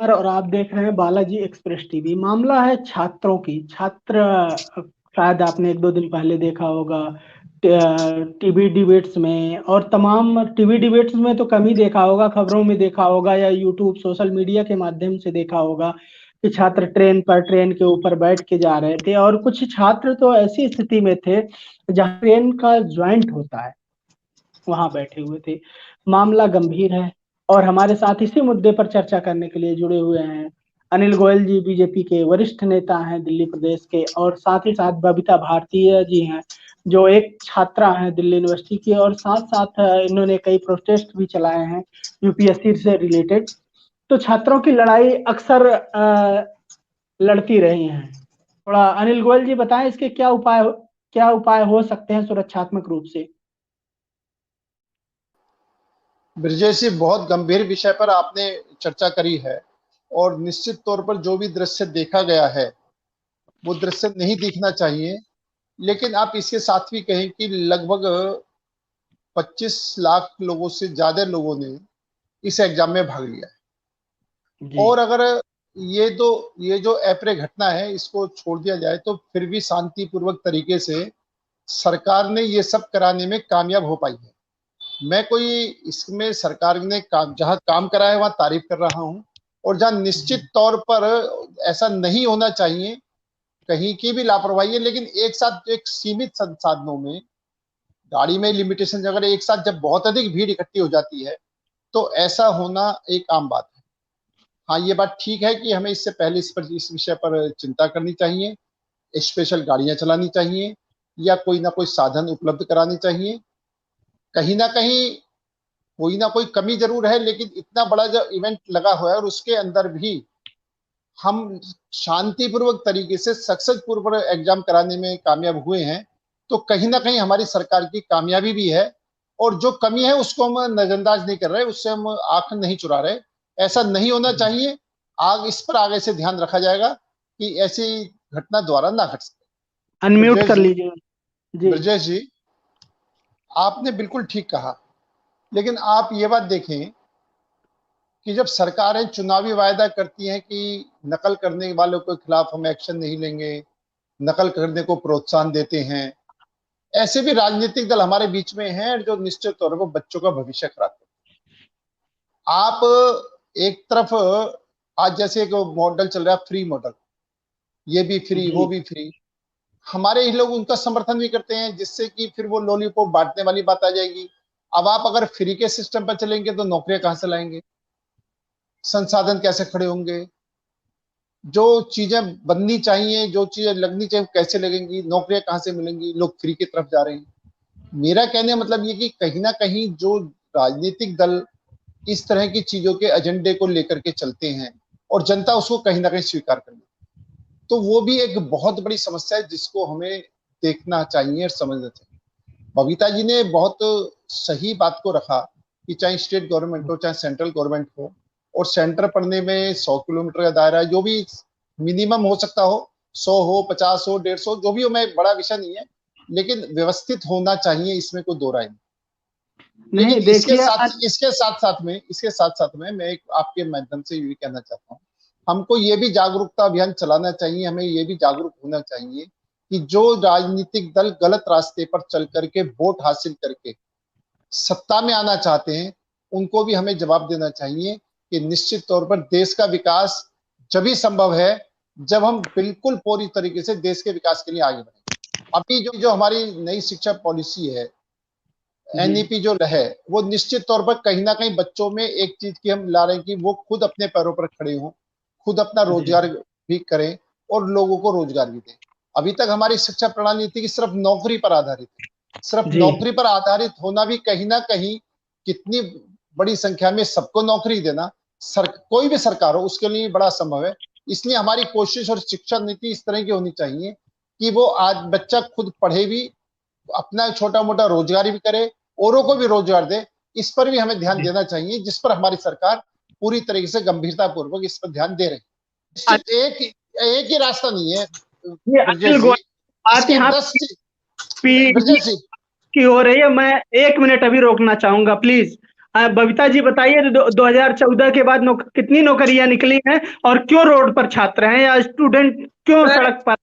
और आप देख रहे हैं बालाजी एक्सप्रेस टीवी। मामला है छात्रों की। छात्र शायद आपने एक दो दिन पहले देखा होगा टीवी डिबेट्स में, और तमाम टीवी डिबेट्स में तो कम ही देखा होगा, खबरों में देखा होगा या यूट्यूब सोशल मीडिया के माध्यम से देखा होगा कि छात्र ट्रेन के ऊपर बैठ के जा रहे थे, और कुछ छात्र तो ऐसी स्थिति में थे जहाँ ट्रेन का ज्वाइंट होता है वहां बैठे हुए थे। मामला गंभीर है। और हमारे साथ इसी मुद्दे पर चर्चा करने के लिए जुड़े हुए हैं अनिल गोयल जी, बीजेपी के वरिष्ठ नेता हैं दिल्ली प्रदेश के, और साथ ही साथ बबीता भारतीय जी हैं जो एक छात्रा हैं दिल्ली यूनिवर्सिटी की, और साथ साथ इन्होंने कई प्रोटेस्ट भी चलाए हैं यूपीएससी से रिलेटेड। तो छात्रों की लड़ाई अक्सर लड़ती रही हैं। थोड़ा अनिल गोयल जी बताएं इसके क्या उपाय हो सकते हैं सुरक्षात्मक रूप से। ब्रजेश जी, बहुत गंभीर विषय पर आपने चर्चा करी है। और निश्चित तौर पर जो भी दृश्य देखा गया है वो दृश्य नहीं दिखना चाहिए। लेकिन आप इसके साथ भी कहें कि लगभग 25 लाख लोगों से ज्यादा लोगों ने इस एग्जाम में भाग लिया है। जी और अगर ये जो अप्रिय घटना है इसको छोड़ दिया जाए तो फिर भी शांतिपूर्वक तरीके से सरकार ने ये सब कराने में कामयाब हो पाई है। मैं कोई इसमें सरकार ने काम जहां काम करा है वहां तारीफ कर रहा हूं। और जहां निश्चित तौर पर ऐसा नहीं होना चाहिए, कहीं की भी लापरवाही है, लेकिन एक साथ एक सीमित संसाधनों में गाड़ी में लिमिटेशन, अगर एक साथ जब बहुत अधिक भीड़ इकट्ठी हो जाती है तो ऐसा होना एक आम बात है। हाँ, ये बात ठीक है कि हमें इससे पहले इस विषय पर चिंता करनी चाहिए, स्पेशल गाड़ियां चलानी चाहिए या कोई ना कोई साधन उपलब्ध कराने चाहिए। कहीं ना कहीं कोई ना कोई कमी जरूर है, लेकिन इतना बड़ा जो इवेंट लगा हुआ है और उसके अंदर भी हम शांतिपूर्वक तरीके से सक्सेसफुल एग्जाम कराने में कामयाब हुए हैं, तो कहीं ना कहीं हमारी सरकार की कामयाबी भी है। और जो कमी है उसको हम नजरअंदाज नहीं कर रहे, उससे हम आंख नहीं चुरा रहे। ऐसा नहीं होना चाहिए। इस पर आगे से ध्यान रखा जाएगा कि ऐसी घटना दोबारा ना घट सके। अनम्यूट ब्रजेश कर जी, लीजिए। जी ब्रजेश जी, आपने बिल्कुल ठीक कहा। लेकिन आप ये बात देखें कि जब सरकारें चुनावी वायदा करती हैं कि नकल करने वालों के खिलाफ हम एक्शन नहीं लेंगे, नकल करने को प्रोत्साहन देते हैं, ऐसे भी राजनीतिक दल हमारे बीच में हैं जो निश्चित तौर पर बच्चों का भविष्य खराब करते हैं। आप एक तरफ आज जैसे एक मॉडल चल रहा है, फ्री मॉडल, ये भी फ्री जी वो भी फ्री, हमारे ही लोग उनका समर्थन भी करते हैं, जिससे कि फिर वो लॉलीपॉप बांटने वाली बात आ जाएगी। अब आप अगर फ्री के सिस्टम पर चलेंगे तो नौकरियां कहां से लाएंगे, संसाधन कैसे खड़े होंगे, जो चीजें बननी चाहिए, जो चीजें लगनी चाहिए कैसे लगेंगी, नौकरियां कहां से मिलेंगी, लोग फ्री की तरफ जा रहे हैं। मेरा कहने का मतलब ये कि कहीं ना कहीं जो राजनीतिक दल इस तरह की चीजों के एजेंडे को लेकर के चलते हैं और जनता उसको कहीं ना कहीं स्वीकार कर ले, तो वो भी एक बहुत बड़ी समस्या है जिसको हमें देखना चाहिए और समझना चाहिए। बबीता जी ने बहुत सही बात को रखा कि चाहे स्टेट गवर्नमेंट हो चाहे सेंट्रल गवर्नमेंट हो, और सेंटर पढ़ने में 100 किलोमीटर का दायरा जो भी मिनिमम हो सकता हो, 100 हो 50 हो 150, जो भी हो, मैं बड़ा विषय नहीं है, लेकिन व्यवस्थित होना चाहिए, इसमें कोई दो राय नहीं। लेकिन नहीं देखिए इसके साथ साथ में मैं एक आपके माध्यम से ये भी कहना चाहता हूँ, हमको ये भी जागरूकता अभियान चलाना चाहिए, हमें ये भी जागरूक होना चाहिए कि जो राजनीतिक दल गलत रास्ते पर चल करके वोट हासिल करके सत्ता में आना चाहते हैं, उनको भी हमें जवाब देना चाहिए कि निश्चित तौर पर देश का विकास जब ही संभव है जब हम बिल्कुल पूरी तरीके से देश के विकास के लिए आगे बढ़ें। अभी जो हमारी नई शिक्षा पॉलिसी है, जी एनईपी जो है, वो निश्चित तौर पर कहीं ना कहीं बच्चों में एक चीज की हम ला रहे हैं कि वो खुद अपने पैरों पर खड़े हों, खुद अपना जी रोजगार भी करें और लोगों को रोजगार भी दें। अभी तक हमारी शिक्षा प्रणाली थी कि सिर्फ नौकरी पर आधारित है। सिर्फ जी नौकरी पर आधारित होना भी कहीं ना कहीं, कितनी बड़ी संख्या में सबको नौकरी देना, कोई भी सरकार हो उसके लिए बड़ा संभव है। इसलिए हमारी कोशिश और शिक्षा नीति इस तरह की होनी चाहिए कि वो आज बच्चा खुद पढ़े भी, अपना छोटा मोटा रोजगार भी करे, औरों को भी रोजगार दे। इस पर भी हमें ध्यान जी। देना चाहिए, जिस पर हमारी सरकार पूरी तरीके से गंभीरता पूर्वक इस पर ध्यान दे रही है। निश्चित एक ही रास्ता नहीं है ये ब्रजेश अनिल जी, गोयल बात इसके यहाँ 10। पीढ़ी ब्रजेश जी, की हो रही है। मैं 1 मिनट अभी रोकना चाहूंगा प्लीज। बबीता जी बताइए, 2014 के बाद कितनी नौकरियां निकली हैं, और क्यों रोड पर छात्र हैं या स्टूडेंट क्यों सर सड़क पर?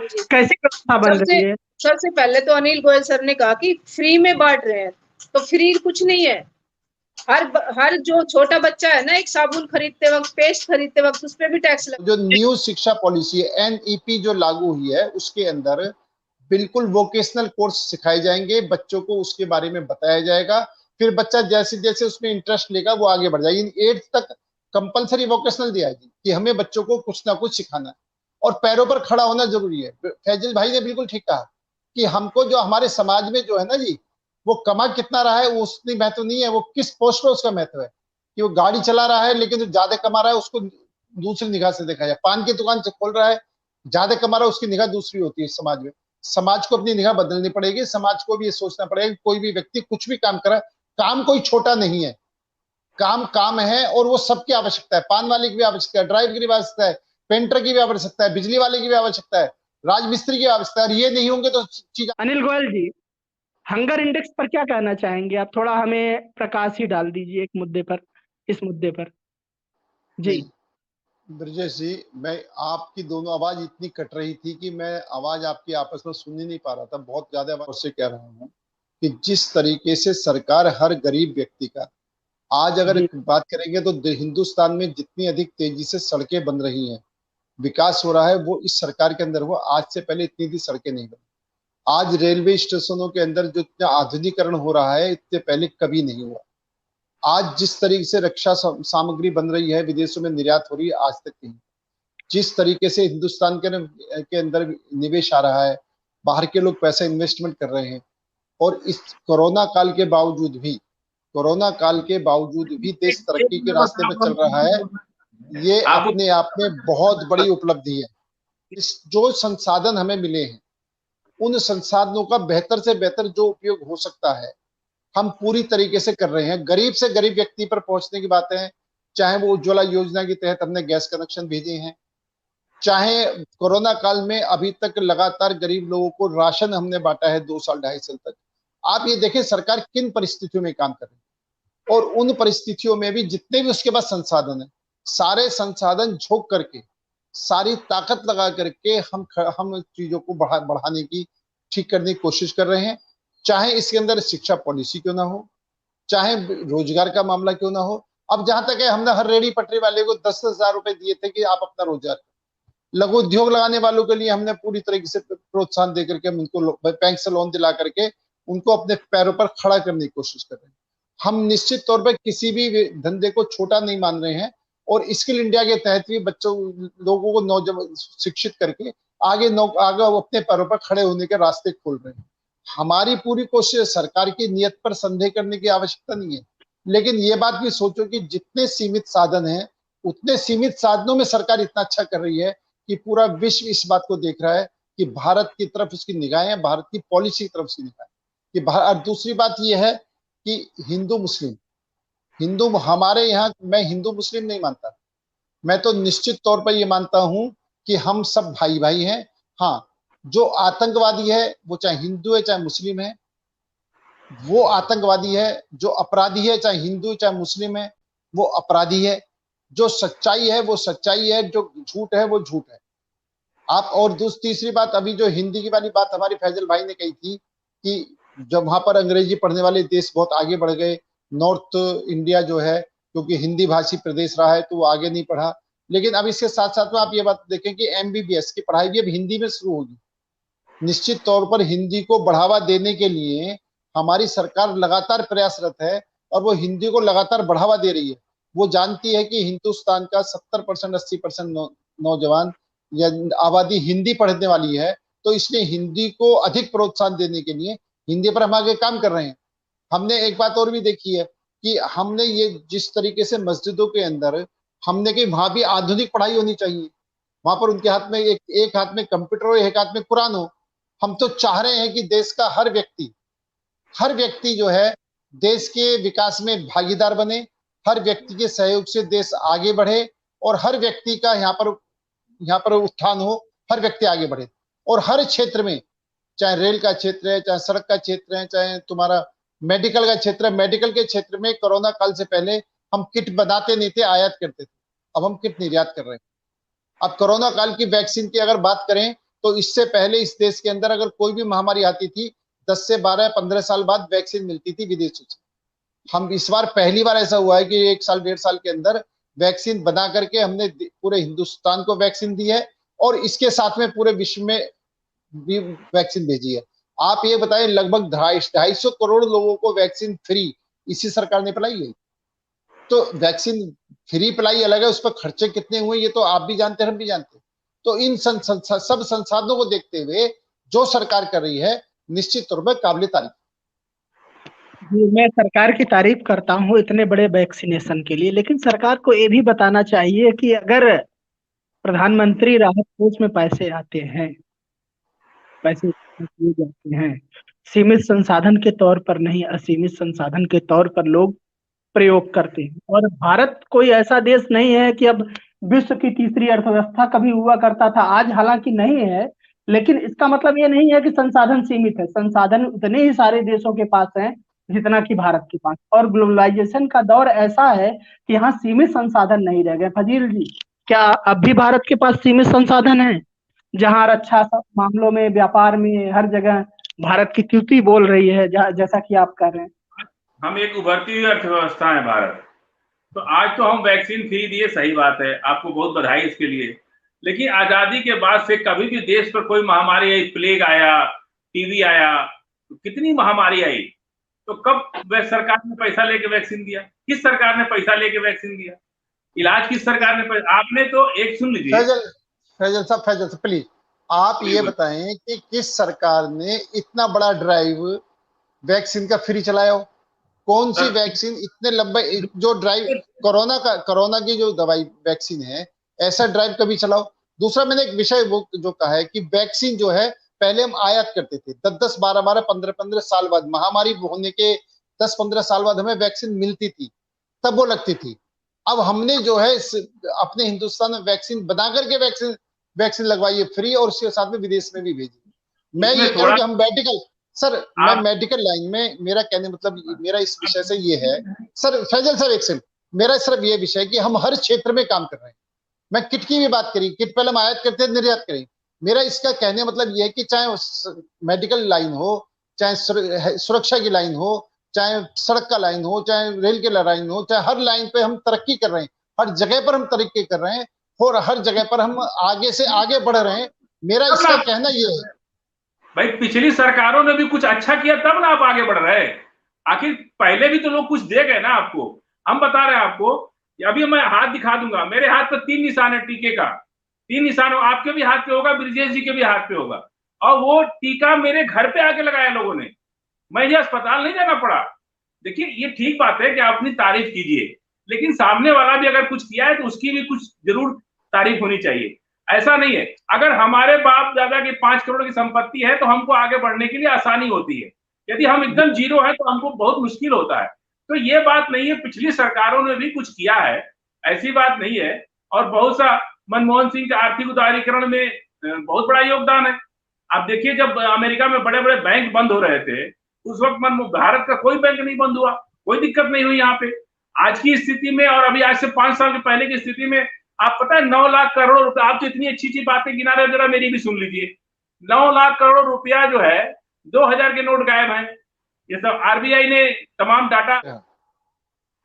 जी, कैसी व्यवस्था बन सबसे रही है? सबसे पहले तो अनिल गोयल सर ने कहा कि फ्री में बांट रहे हैं, तो फ्री कुछ नहीं है। हर जो छोटा बच्चा है ना, एक साबुन खरीदते वक्त, पेस्ट खरीदते वक्त, उस पर भी टैक्स जो न्यू शिक्षा पॉलिसी है एनईपी जो लागू हुई है, उसके अंदर बिल्कुल वोकेशनल कोर्स सिखाए जाएंगे, बच्चों को उसके बारे में बताया जाएगा, फिर बच्चा जैसे जैसे उसमें इंटरेस्ट लेगा वो आगे बढ़ जाएगी। 8th तक कंपलसरी वोकेशनल दिया जाए कि हमें बच्चों को कुछ ना कुछ सिखाना है और पैरों पर खड़ा होना जरूरी है। फैजल भाई ने बिल्कुल ठीक कहा कि हमको जो हमारे समाज में जो है ना जी, वो कमा कितना रहा है वो उसकी महत्व नहीं है, वो किस पोस्ट पर उसका महत्व है। कि वो गाड़ी चला रहा है लेकिन जो ज्यादा कमा रहा है उसको दूसरी निगाह से देखा जाए, पान की दुकान से खोल रहा है, ज्यादा कमा रहा है, उसकी निगाह दूसरी होती है समाज में। समाज को अपनी निगाह बदलनी पड़ेगी, समाज को भी ये सोचना पड़ेगा कि कोई भी व्यक्ति कुछ भी काम करे, काम कोई छोटा नहीं है, काम काम है और वो सबकी आवश्यकता है। पान वाले की भी आवश्यकता है, ड्राइवर की भी आवश्यकता है, पेंटर की भी आवश्यकता है, बिजली वाले की भी आवश्यकता है, राजमिस्त्री की आवश्यकता है। ये नहीं होंगे तो चीज। अनिल गोयल जी, हंगर इंडेक्स पर क्या कहना चाहेंगे आप? थोड़ा हमें प्रकाश ही डाल दीजिए एक मुद्दे पर, इस मुद्दे पर। जी। नहीं ब्रजेश जी, मैं आपकी दोनों आवाज इतनी कट रही थी कि मैं आवाज आपकी आपस में सुन ही नहीं पा रहा था, बहुत ज्यादा आवाज से कह रहा हूँ कि जिस तरीके से सरकार हर गरीब व्यक्ति का, आज अगर जी। बात करेंगे तो हिंदुस्तान में जितनी अधिक तेजी से सड़कें बन रही हैं, विकास हो रहा है, वो इस सरकार के अंदर हुआ। आज से पहले इतनी भी सड़कें नहीं बनी। आज रेलवे स्टेशनों के अंदर जो इतना आधुनिकरण हो रहा है, इससे पहले कभी नहीं हुआ। आज जिस तरीके से रक्षा सामग्री बन रही है, विदेशों में निर्यात हो रही है, आज तक नहीं। जिस तरीके से हिंदुस्तान के अंदर निवेश आ रहा है, बाहर के लोग पैसा इन्वेस्टमेंट कर रहे हैं, और इस कोरोना काल के बावजूद भी देश तरक्की के रास्ते पे चल रहा है। ये आप अपने आप में बहुत बड़ी उपलब्धि है। इस जो संसाधन हमें मिले हैं, उन संसाधनों का बेहतर से बेहतर जो उपयोग हो सकता है, हम पूरी तरीके से कर रहे हैं। गरीब से गरीब व्यक्ति पर पहुंचने की बातें हैं, चाहे वो उज्ज्वला योजना के तहत हमने गैस कनेक्शन भेजे हैं, चाहे कोरोना काल में अभी तक लगातार गरीब लोगों को राशन हमने बांटा है 2 साल 2.5 साल तक। आप ये देखें सरकार किन परिस्थितियों में काम कर रही है, और उन परिस्थितियों में भी जितने भी उसके पास संसाधन है, सारे संसाधन झोंक करके, सारी ताकत लगा करके हम चीजों को बढ़ाने की, ठीक करने की कोशिश कर रहे हैं। चाहे इसके अंदर शिक्षा पॉलिसी क्यों ना हो, चाहे रोजगार का मामला क्यों ना हो। अब जहां तक है, हमने हर रेडी पटरी वाले को 10,000 रुपए दिए थे कि आप अपना रोजगार। लघु उद्योग लगाने वालों के लिए हमने पूरी तरीके से प्रोत्साहन देकर के उनको बैंक से लोन दिला करके उनको अपने पैरों पर खड़ा करने की कोशिश कर रहे हैं। हम निश्चित तौर पर किसी भी धंधे को छोटा नहीं मान रहे हैं, और स्किल इंडिया के तहत भी बच्चों लोगों को नौजवान शिक्षित करके आगे वो अपने पैरों पर खड़े होने के रास्ते खोल रहे हैं। हमारी पूरी कोशिश, सरकार की नियत पर संदेह करने की आवश्यकता नहीं है, लेकिन ये बात भी सोचो कि जितने सीमित साधन हैं, उतने सीमित साधनों में सरकार इतना अच्छा कर रही है कि पूरा विश्व इस बात को देख रहा है कि भारत की तरफ उसकी निगाहें, भारत की पॉलिसी की तरफ उसकी निगाहें। कि और दूसरी बात यह है कि हिंदू हमारे यहाँ, मैं हिंदू मुस्लिम नहीं मानता, मैं तो निश्चित तौर पर यह मानता हूं कि हम सब भाई भाई हैं। हाँ, जो आतंकवादी है वो चाहे हिंदू है चाहे मुस्लिम है, वो आतंकवादी है। जो अपराधी है, चाहे हिंदू चाहे मुस्लिम है, वो अपराधी है। जो सच्चाई है वो सच्चाई है, जो झूठ है वो झूठ है। आप और तीसरी बात, अभी जो हिंदी की वाली बात हमारे फैजल भाई ने कही थी कि जब वहां पर अंग्रेजी पढ़ने वाले देश बहुत आगे बढ़ गए, नॉर्थ इंडिया जो है क्योंकि हिंदी भाषी प्रदेश रहा है तो वो आगे नहीं पढ़ा। लेकिन अब इसके साथ साथ में आप ये बात देखें कि एमबीबीएस की पढ़ाई भी अब हिंदी में शुरू होगी। निश्चित तौर पर हिंदी को बढ़ावा देने के लिए हमारी सरकार लगातार प्रयासरत है, और वो हिंदी को लगातार बढ़ावा दे रही है। वो जानती है कि हिंदुस्तान का 70% 80% नौजवान या आबादी हिंदी पढ़ने वाली है, तो इसलिए हिंदी को अधिक प्रोत्साहन देने के लिए हिंदी पर हम आगे काम कर रहे हैं। हमने एक बात और भी देखी है कि हमने ये जिस तरीके से मस्जिदों के अंदर हमने कि वहां भी आधुनिक पढ़ाई होनी चाहिए, वहां पर उनके हाथ में एक हाथ में कंप्यूटर हो, एक हाथ में कुरान हो। हम तो चाह रहे हैं कि देश का हर व्यक्ति जो है देश के विकास में भागीदार बने, हर व्यक्ति के सहयोग से देश आगे बढ़े, और हर व्यक्ति का यहाँ पर उत्थान हो, हर व्यक्ति आगे बढ़े। और हर क्षेत्र में, चाहे रेल का क्षेत्र है, चाहे सड़क का क्षेत्र है, चाहे तुम्हारा मेडिकल का क्षेत्र, मेडिकल के क्षेत्र में कोरोना काल से पहले हम किट बनाते नहीं थे, आयात करते थे। अब हम किट निर्यात कर रहे हैं। अब कोरोना काल की वैक्सीन की अगर बात करें तो इससे पहले इस देश के अंदर अगर कोई भी महामारी आती थी 10 से 12-15 साल बाद वैक्सीन मिलती थी विदेशों से। हम इस बार पहली बार ऐसा हुआ है कि 1 साल 1.5 साल के अंदर वैक्सीन बना करके हमने पूरे हिंदुस्तान को वैक्सीन दी है और इसके साथ में पूरे विश्व में भी वैक्सीन भेजी है। आप ये बताएं, लगभग 250 करोड़ लोगों को वैक्सीन फ्री इसी सरकार ने पिलाई है। तो वैक्सीन फ्री पिलाई अलग है, उस पर खर्चे कितने हुए ये तो आप भी जानते हैं, हम भी जानते हैं। तो इन सब संसाधनों को देखते हुए जो सरकार कर रही है निश्चित तौर पर काबिल तारीफ। जी, मैं सरकार की तारीफ करता हूँ इतने बड़े वैक्सीनेशन के लिए, लेकिन सरकार को ये भी बताना चाहिए कि अगर प्रधानमंत्री राहत कोष में पैसे आते हैं, पैसे दिए जाते हैं, सीमित संसाधन के तौर पर नहीं, असीमित संसाधन के तौर पर लोग प्रयोग करते हैं। और भारत कोई ऐसा देश नहीं है कि अब विश्व की तीसरी अर्थव्यवस्था कभी हुआ करता था, आज हालांकि नहीं है, लेकिन इसका मतलब ये नहीं है कि संसाधन सीमित है। संसाधन उतने ही सारे देशों के पास हैं जितना कि भारत के पास। और ग्लोबलाइजेशन का दौर ऐसा है कि यहाँ सीमित संसाधन नहीं रह गए। फजील जी, क्या अब भी भारत के पास सीमित संसाधन है? जहाँ रक्षा मामलों में, व्यापार में, हर जगह भारत की कीर्ति बोल रही है, जैसा कि आप कह रहे हैं। हम एक उभरती हुई अर्थव्यवस्था है भारत। तो आज तो हम वैक्सीन फ्री दिए, सही बात है, आपको बहुत बधाई इसके लिए। लेकिन आजादी के बाद से कभी भी देश पर कोई महामारी आई, प्लेग आया, टीबी आया, तो कितनी महामारी आई, तो कब सरकार ने पैसा लेके वैक्सीन दिया? किस सरकार ने पैसा लेके वैक्सीन दिया? इलाज किस सरकार ने आपने तो एक सुन लीजिए फैजल साहब प्लीज आप ये बताएं कि किस सरकार ने इतना बड़ा ड्राइव वैक्सीन का फ्री चलाया हो? कौन सी वैक्सीन इतने लंबे जो ड्राइव कोरोना की जो दवाई वैक्सीन है, ऐसा ड्राइव कभी चलाओ? दूसरा मैंने एक विषय वो जो कहा है कि वैक्सीन जो है पहले हम आयात करते थे, 10-10, 12-12, 15-15 साल बाद, महामारी होने के 10-15 साल बाद हमें वैक्सीन मिलती थी, तब वो लगती थी। अब हमने जो है अपने हिंदुस्तान में वैक्सीन बना करके वैक्सीन लगवाई है फ्री, और उसके साथ में विदेश में भी भेजी। मैं ये कहूँ कि हम मेडिकल मैं मेडिकल लाइन में, मेरा कहने मतलब मेरा इस विषय से ये है सर, फैजल सर एक सेकंड, मेरा सिर्फ ये विषय कि हम हर क्षेत्र में काम कर रहे हैं। मैं किट की भी बात करी, किट पहले हम आयात करते हैं, निर्यात करें। मेरा इसका कहने मतलब ये है कि चाहे मेडिकल लाइन हो, चाहे सुरक्षा की लाइन हो, चाहे सड़क का लाइन हो, चाहे रेल के लाइन हो, चाहे हर लाइन पे हम तरक्की कर रहे हैं, हर जगह पर हम तरक्की कर रहे हैं और हर जगह पर हम आगे से आगे बढ़ रहे हैं। मेरा इसका कहना ये है भाई, पिछली सरकारों ने भी कुछ अच्छा किया तब ना आप आगे बढ़ रहे हैं। आखिर पहले भी तो लोग कुछ दे गए ना आपको। हम बता रहे हैं आपको, अभी मैं हाथ दिखा दूंगा, मेरे हाथ पर 3 निशान है टीके का, 3 निशान आपके भी हाथ पे होगा, ब्रिजेश जी के भी हाथ पे होगा, और वो टीका मेरे घर पे आके लगाया लोगों ने, मुझे अस्पताल नहीं जाना पड़ा। देखिए, ये ठीक बात है कि आप अपनी तारीफ कीजिए, लेकिन सामने वाला भी अगर कुछ किया है तो उसकी भी कुछ जरूर तारीफ होनी चाहिए। ऐसा नहीं है, अगर हमारे बाप दादा की 5 करोड़ की संपत्ति है तो हमको आगे बढ़ने के लिए आसानी होती है, यदि हम एकदम जीरो है तो हमको बहुत मुश्किल होता है। तो ये बात नहीं है, पिछली सरकारों ने भी कुछ किया है, ऐसी बात नहीं है। और बहुत सा मनमोहन सिंह के आर्थिक उदारीकरण में बहुत बड़ा योगदान है। आप देखिए, जब अमेरिका में बड़े बड़े बैंक बंद हो रहे थे उस वक्त भारत का कोई बैंक नहीं बंद हुआ, कोई दिक्कत नहीं हुई यहाँ पे। आज की स्थिति में और अभी आज से 5 साल के पहले की स्थिति में आप पता है 9 लाख करोड़ रुपए, आप तो इतनी अच्छी अच्छी बातें गिना रहे, जरा मेरी भी सुन लीजिए। 9 लाख करोड़ रुपया जो है, 2000 के नोट गायब हैं, ये सब आरबीआई ने तमाम डाटा।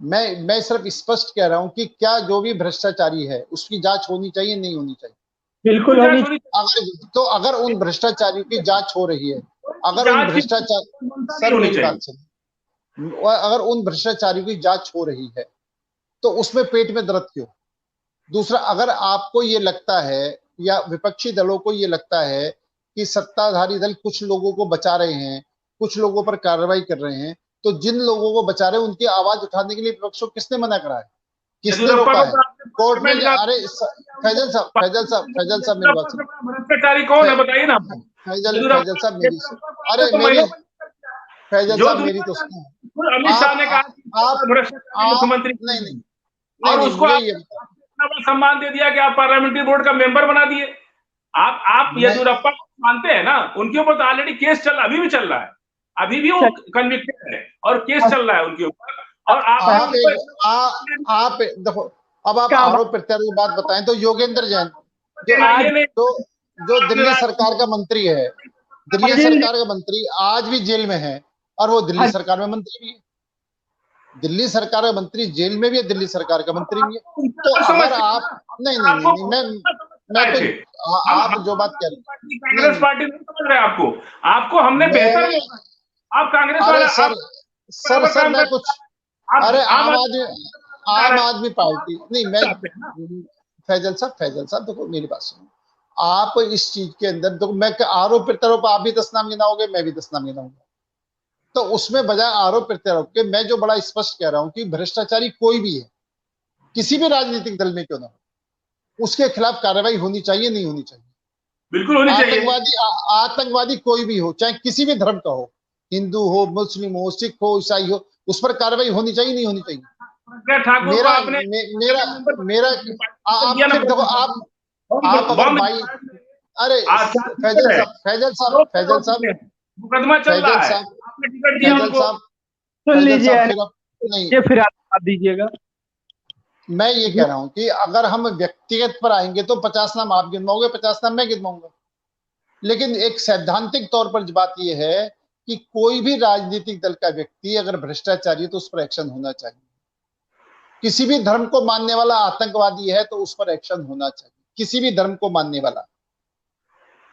मैं सिर्फ स्पष्ट कह रहा हूं कि क्या जो भी भ्रष्टाचारी है उसकी जांच होनी चाहिए, नहीं होनी चाहिए? बिल्कुल होनी चाहिए। तो अगर उन भ्रष्टाचारियों की जांच हो रही है, अगर उन भ्रष्टाचार सर मेरी बात सुनिए, अगर उन भ्रष्टाचारियों की जांच हो रही है तो उसमें पेट में दर्द क्यों? दूसरा, अगर आपको ये लगता है या विपक्षी दलों को ये लगता है कि सत्ताधारी दल कुछ लोगों को बचा रहे हैं, कुछ लोगों पर कार्रवाई कर रहे हैं, तो जिन लोगों को बचा रहे हैं उनकी आवाज उठाने के लिए विपक्ष को किसने मना करा है, किसने रोका है? कोर्ट में। अरे फैजल साहब मेरी बात सुनिए। भ्रष्टाचारी कौन है बताइए ना। फैजल साहब मेरी, अरे मेरी फैजल साहब मेरी तो सुनो। अमित शाह ने कहा आप मुख्यमंत्री नहीं और उसको सम्मान दे दिया कि आप पार्लियामेंट्री बोर्ड का मेंबर बना दिए। आप येदियुरप्पा को मानते हैं ना, उनके ऊपर तो ऑलरेडी केस अभी भी चल रहा है। अभी भी वो कन्विक्टेड है और केस चल रहा है उनके ऊपर। और आप देखो, अब आप आरोप प्रत्यारोप की बात बताएं तो योगेंद्र जैन जो दिल्ली सरकार का मंत्री है, दिल्ली सरकार का मंत्री आज भी जेल में है, और वो दिल्ली सरकार में मंत्री भी है। दिल्ली सरकार का मंत्री जेल में भी है, दिल्ली सरकार का मंत्री भी है। तो अगर आप नहीं, मैं आप जो बात कह रहे हैं कांग्रेस पार्टी नहीं समझ रहे आपको हमने बेहतर, आप कांग्रेस वाले सर मैं कुछ, अरे आम आदमी पार्टी नहीं, मैं फैजल साहब देखो मेरी बात सुनो, आप इस चीज के अंदर देखो, मैं आरोप प्रत्यारोप आप भी 10 नाम गिनाओगे, मैं भी 10 नाम गिनाऊंगा, तो उसमें बजाय आरोप प्रत्यारोप के मैं जो बड़ा स्पष्ट कह रहा हूं कि भ्रष्टाचारी कोई भी है, किसी भी राजनीतिक दल में क्यों ना हो, उसके खिलाफ कार्रवाई होनी चाहिए, नहीं होनी चाहिए? बिल्कुल होनी चाहिए। आतंकवादी कोई भी हो, चाहे किसी भी धर्म का हो, हिंदू हो, मुस्लिम हो, सिख हो, ईसाई हो, उस पर कार्रवाई होनी चाहिए, नहीं होनी चाहिए? मेरा आप देखो, आप अगर भाई, अरे फैजल साहब मुकदमा चल रहा है, आपने टिकट दिया उनको, सुन लीजिए, नहीं फिर आप दीजिएगा। मैं ये कह रहा हूं कि अगर हम व्यक्तिगत पर आएंगे तो 50 नाम आप गिनवाओगे, 50 नाम मैं गिनवाऊंगा, लेकिन एक सैद्धांतिक तौर पर बात यह है कि कोई भी राजनीतिक दल का व्यक्ति अगर भ्रष्टाचारी है तो उस पर एक्शन होना चाहिए। किसी भी धर्म को मानने वाला आतंकवादी है तो उस पर एक्शन होना चाहिए। किसी भी धर्म को मानने वाला,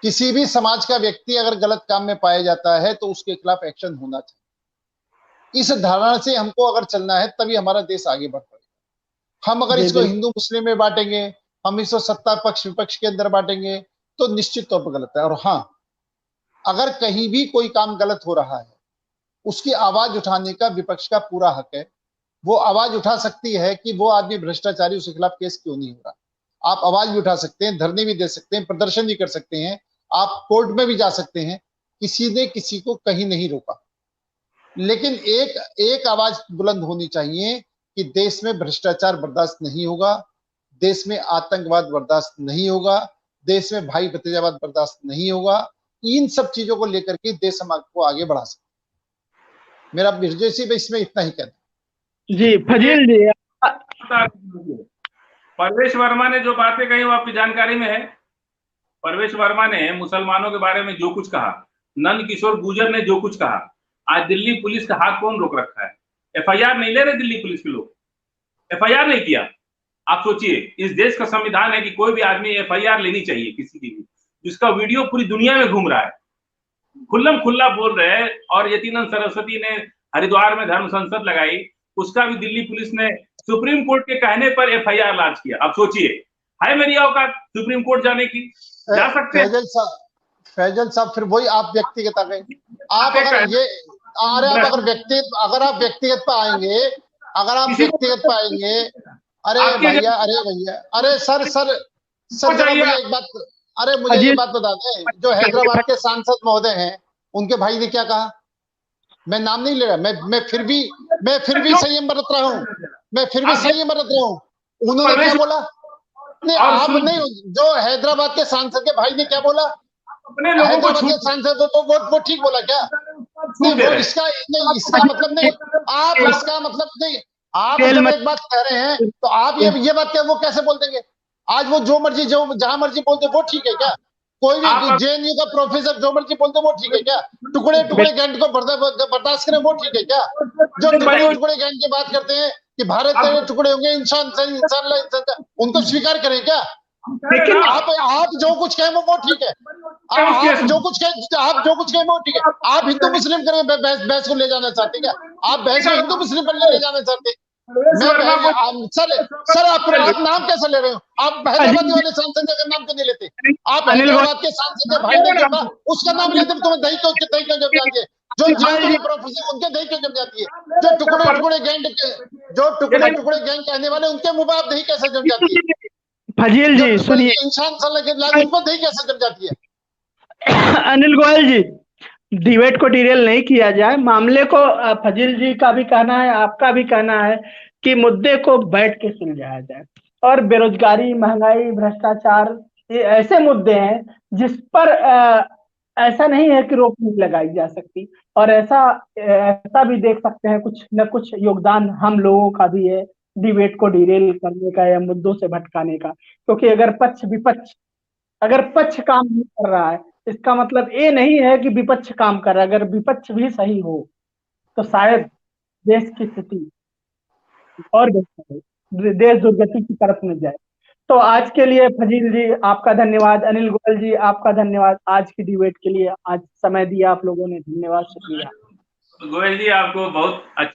किसी भी समाज का व्यक्ति अगर गलत काम में पाया जाता है तो उसके खिलाफ एक्शन होना चाहिए। इस धारणा से हमको अगर चलना है तभी हमारा देश आगे बढ़ पाएगा। हम अगर इसको हिंदू मुस्लिम में बांटेंगे, हम इसको सत्ता पक्ष विपक्ष के अंदर बांटेंगे तो निश्चित तौर पर गलत है। और हाँ, अगर कहीं भी कोई काम गलत हो रहा है उसकी आवाज उठाने का विपक्ष का पूरा हक है। वो आवाज उठा सकती है कि वो आदमी भ्रष्टाचारी, उसके खिलाफ केस क्यों नहीं हो रहा। आप आवाज भी उठा सकते हैं, धरने भी दे सकते हैं, प्रदर्शन भी कर सकते हैं, आप कोर्ट में भी जा सकते हैं, किसी ने किसी को कहीं नहीं रोका। लेकिन एक आवाज बुलंद होनी चाहिए कि देश में भ्रष्टाचार बर्दाश्त नहीं होगा, देश में आतंकवाद बर्दाश्त नहीं होगा, देश में भाई भतीजावाद बर्दाश्त नहीं होगा। इन सब चीजों को लेकर के देश हम को आगे बढ़ा सकते। मेरा बिरजेशी भाई इसमें इतना ही कहना जी। फजील जी, परवेश वर्मा ने जो बातें कही वो आपकी जानकारी में है। परवेश वर्मा ने मुसलमानों के बारे में जो कुछ कहा, नंद किशोर गुर्जर ने जो कुछ कहा, आज दिल्ली पुलिस का हाथ कौन रोक रखा है? एफआईआर नहीं ले रहे दिल्ली पुलिस के लोग, एफआईआर नहीं किया। आप सोचिए, इस देश का संविधान है कि कोई भी आदमी एफआईआर लेनी चाहिए किसी की भी, जिसका वीडियो पूरी दुनिया में घूम रहा है, खुल्लम खुल्ला बोल रहे हैं। और यतीनंद सरस्वती ने हरिद्वार में धर्म संसद लगाई, उसका भी दिल्ली पुलिस ने सुप्रीम कोर्ट के कहने पर एफआईआर लॉन्च किया। आप सोचिए, है मेरी औकात सुप्रीम कोर्ट जाने की? जा सकते हैं फैजल साहब, फिर वही आप व्यक्तिगत आ गए। आप अगर ये अगर आप व्यक्तिगत पे आएंगे, अरे भैया, अरे सर एक बात, अरे मुझे ये बात बता दें, जो हैदराबाद के सांसद महोदय हैं उनके भाई ने क्या कहा? मैं नाम नहीं ले रहा, मैं फिर भी संयम बरत रहा हूँ, उन्होंने क्या बोला? नहीं, आप नहीं, जो हैदराबाद के सांसद के भाई ने क्या बोला? हैदराबाद के सांसद तो वो ठीक बोला क्या? नहीं, वो इसका मतलब नहीं, आप इसका मतलब नहीं, आप जब एक बात कह रहे हैं तो आप ये बात क्या, वो कैसे बोल देंगे? आज वो जहां मर्जी बोलते वो ठीक है क्या? कोई भी जेएनयू का प्रोफेसर जो मर्जी बोलते वो ठीक है क्या? टुकड़े गैंग को बर्दाश्त करें वो ठीक है क्या? जो टुकड़े गैंग की बात करते हैं कि भारत के टुकड़े होंगे, इंसान उनको स्वीकार करें क्या? लेकिन आप जो कुछ कहें वो ठीक है, आप जो कुछ कहें वो ठीक है। आप हिंदू मुस्लिम करें बहस को ले जाना चाहते क्या? आप बहस को हिंदू मुस्लिम पर ले जाना चाहते? सर आप नाम कैसे ले रहे हो? आप हैदराबाद वाले सांसद का नाम क्यों नहीं लेते? आप हैदराबाद के सांसद के भाई ने क्या कहा उसका नाम लेते, तुम्हें दही क्यों जम जाती है? जो प्रोफेसर उनके दही क्यों जम जाती है? जो टुकड़े गैंग कहने वाले उनके मुंह आप दही कैसे जम जाती है? फजील जी सुनिए, इंसान दही कैसे जम जाती है? अनिल गोयल जी, डिबेट को डिटेल नहीं किया जाए, मामले को फजील जी का भी कहना है, आपका भी कहना है कि मुद्दे को बैठ के सुलझाया जाए। और बेरोजगारी, महंगाई, भ्रष्टाचार, ये ऐसे मुद्दे हैं जिस पर ऐसा नहीं है कि रोक नहीं लगाई जा सकती। और ऐसा भी देख सकते हैं कुछ न कुछ योगदान हम लोगों का भी है डिबेट को डिरेल करने का या मुद्दों से भटकाने का। क्योंकि अगर पक्ष काम नहीं कर रहा है, इसका मतलब ये नहीं है कि विपक्ष काम कर रहा है। अगर विपक्ष भी सही हो तो शायद देश की स्थिति और बेहतर हो, देश दुर्गति की तरफ में जाए। तो आज के लिए फजील जी आपका धन्यवाद, अनिल गोयल जी आपका धन्यवाद आज की डिबेट के लिए, आज समय दिया आप लोगों ने, धन्यवाद, शुक्रिया। गोयल जी आपको बहुत अच्छा